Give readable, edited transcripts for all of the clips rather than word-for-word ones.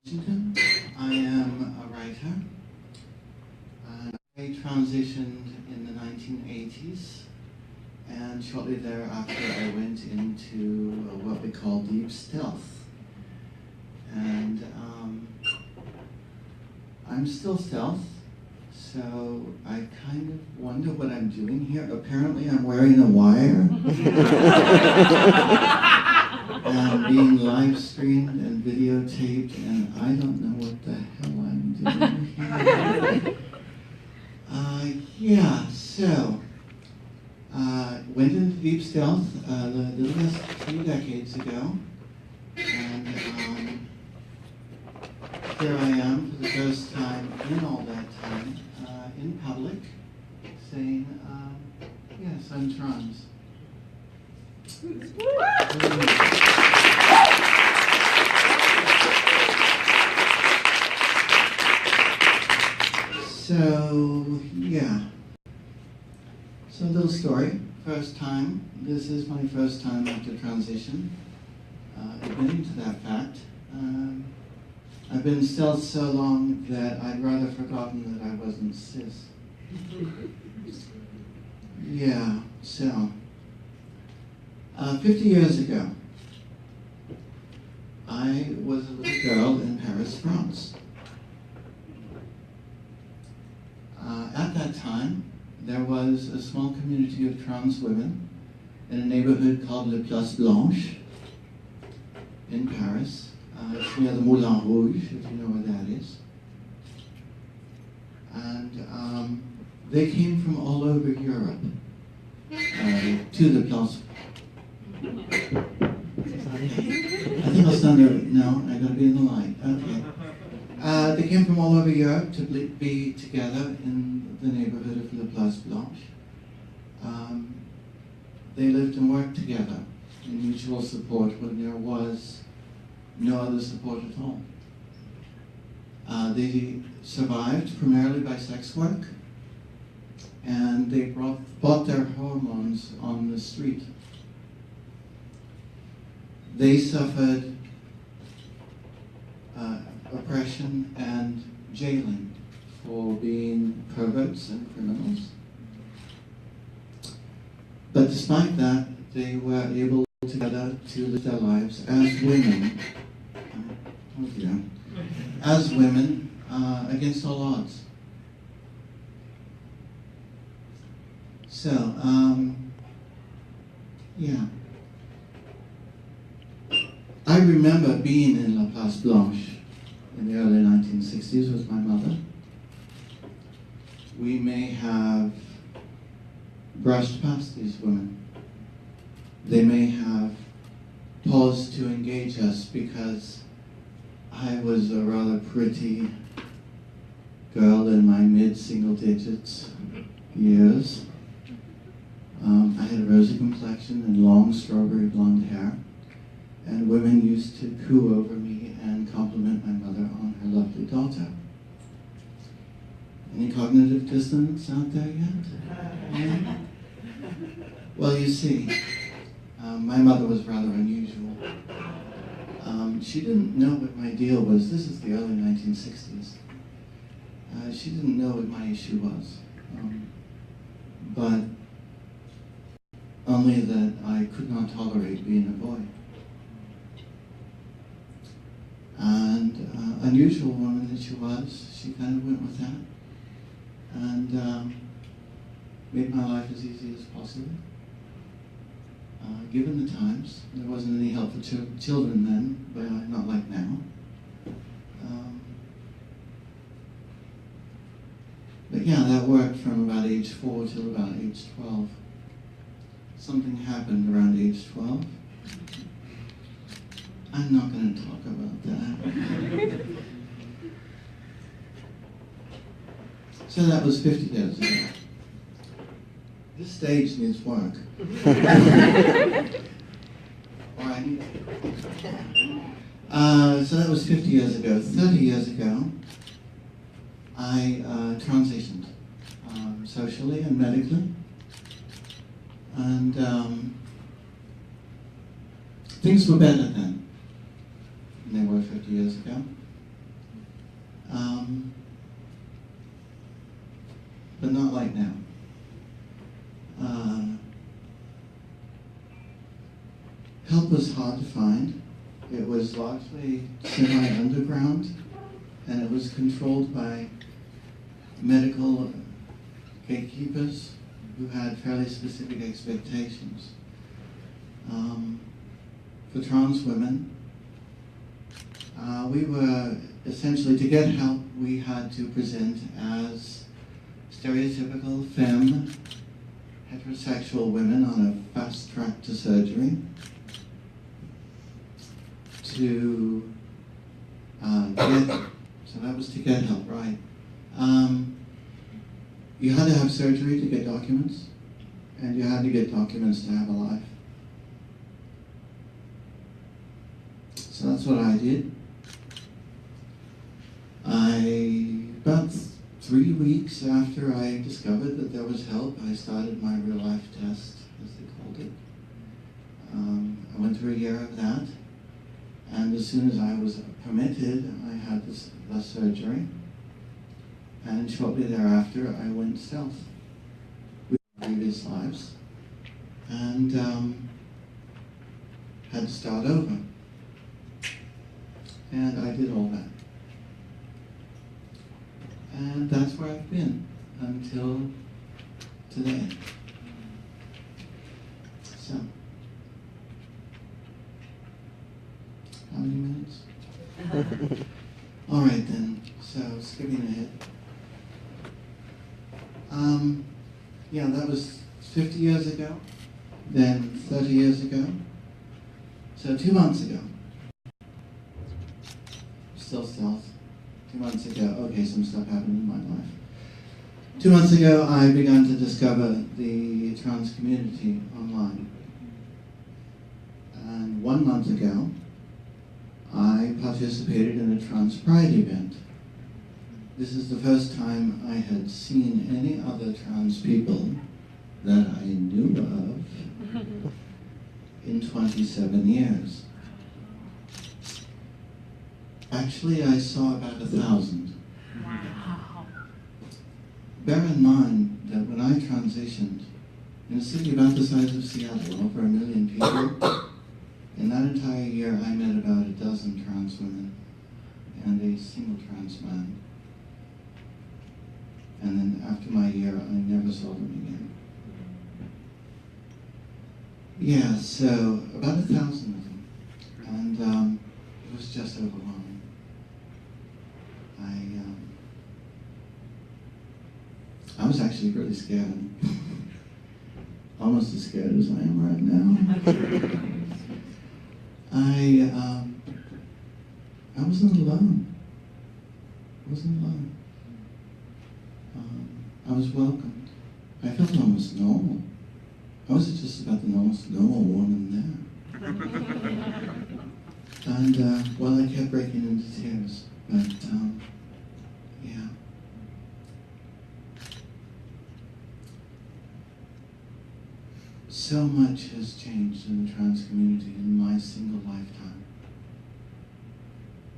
Washington. I am a writer. I transitioned in the 1980s, and shortly thereafter I went into what we call deep stealth. And I'm still stealth, so I kind of wonder what I'm doing here. Apparently I'm wearing a wire. And being live streamed and videotaped, and I don't know what the hell I'm doing here. Yeah, so, went into deep stealth a little less than 2 decades ago, and here I am for the first time in all that time, in public, saying, yes, I'm trans. So, yeah. So, a little story. First time. This is my first time after transition. Admitting to that fact. I've been stealth so long that I'd rather forgotten that I wasn't cis. Yeah, so. 50 years ago, I was a little girl in Paris, France. At that time, there was a small community of trans women in a neighborhood called La Place Blanche in Paris. It's near the Moulin Rouge, if you know where that is. And they came from all over Europe to the Place. I think I'll stand there. No, I gotta be in the light. Okay. They came from all over Europe to be together in the neighborhood of La Place Blanche. They lived and worked together in mutual support when there was no other support at all. They survived primarily by sex work, and they bought their hormones on the street. They suffered oppression and jailing for being perverts and criminals. But despite that, they were able together to live their lives as women. Oh dear. As women against all odds. So, yeah. I remember being in La Place Blanche in the early 1960s with my mother. We may have brushed past these women. They may have paused to engage us because I was a rather pretty girl in my mid-single digits years. I had a rosy complexion and long strawberry blonde hair. And women used to coo over me and compliment my mother on her lovely daughter. Any cognitive dissonance out there yet? Yeah? Well, you see, my mother was rather unusual. She didn't know what my deal was. This is the early 1960s. She didn't know what my issue was. But only that I could not tolerate being a boy. And unusual woman that she was, she kind of went with that and made my life as easy as possible. Given the times, there wasn't any help for children then, but not like now. But yeah, that worked from about age 4 till about age 12. Something happened around age 12. I'm not going to talk about that. So that was 50 years ago. This stage needs work. So that was 50 years ago. 30 years ago, I transitioned socially and medically. And things were better then than they were 50 years ago. but not like now. Help was hard to find. It was largely semi-underground, and it was controlled by medical gatekeepers who had fairly specific expectations. For trans women, we were essentially, to get help, we had to present as stereotypical femme, heterosexual women on a fast track to surgery to so that was to get help, right? You had to have surgery to get documents, and you had to get documents to have a life. So that's what I did. About 3 weeks after I discovered that there was help, I started my real life test, as they called it. I went through a year of that, and as soon as I was permitted, I had the surgery, and shortly thereafter I went stealth with previous lives, and had to start over. And I did all that. And that's where I've been until today. So, how many minutes? All right then, so skipping ahead. Yeah, that was 50 years ago, then 30 years ago. So 2 months ago, still stealth. 2 months ago, okay, some stuff happened in my life. 2 months ago, I began to discover the trans community online. And 1 month ago, I participated in a trans pride event. This is the first time I had seen any other trans people that I knew of in 27 years. Actually, I saw about 1,000. Wow. Bear in mind that when I transitioned, in a city about the size of Seattle, over 1 million people, in that entire year I met about a dozen trans women and a single trans man. And then after my year, I never saw them again. Yeah, so about 1,000 of them. And it was just overwhelming. I was actually really scared. Almost as scared as I am right now. I wasn't alone. I wasn't alone. I was welcomed. I felt almost normal. I was just about the most normal woman there. And, well, I kept breaking into tears. But, yeah. So much has changed in the trans community in my single lifetime.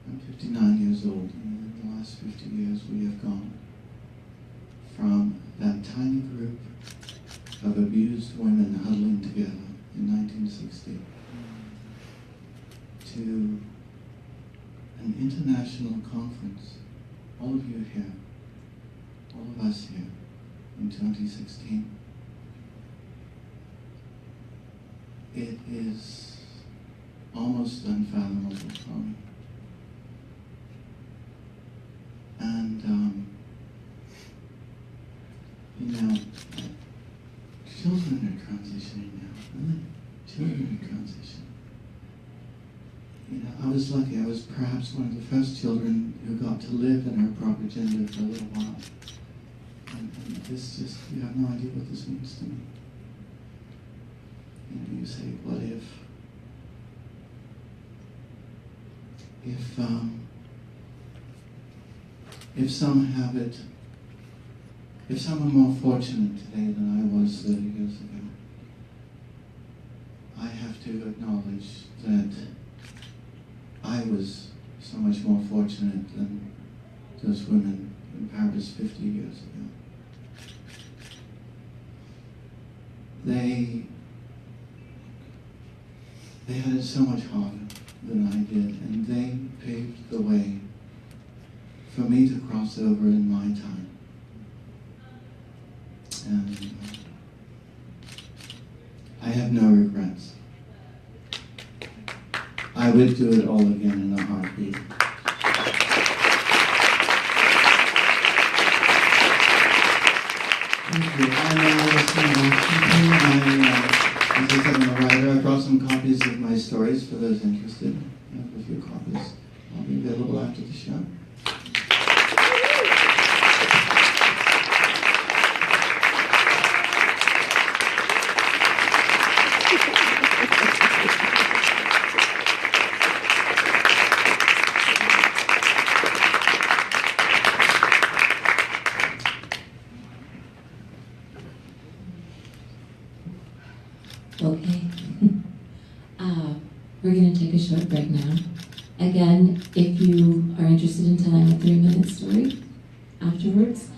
I'm 59 years old, and in the last 50 years we have gone from that tiny group of abused women huddling together in 1960 to an international conference, all of you here, all of us here, in 2016. It is almost unfathomable for me. And, you know, children are transitioning now, really. Children are transitioning. You know, I was lucky. I was perhaps one of the first children who got to live in her proper gender for a little while. And this just, you have no idea what this means to me. You know, you say, what if some have it, if some are more fortunate today than I was 30 years ago, I have to acknowledge that I was so much more fortunate than those women in Paris 50 years ago. They had it so much harder than I did, and they paved the way for me to cross over in my time. And I have no regrets. I would do it all again in a heartbeat. Thank you. I'm Allison Washington. As I said, I'm a writer. I brought some copies of my stories for those interested. I have a few copies. I'll be available after the show. Okay. We're going to take a short break now. Again, if you are interested in telling a 3-minute story afterwards,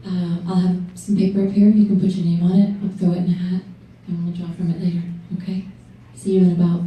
I'll have some paper up here. You can put your name on it. I'll throw it in a hat, and we'll draw from it later. Okay? See you in about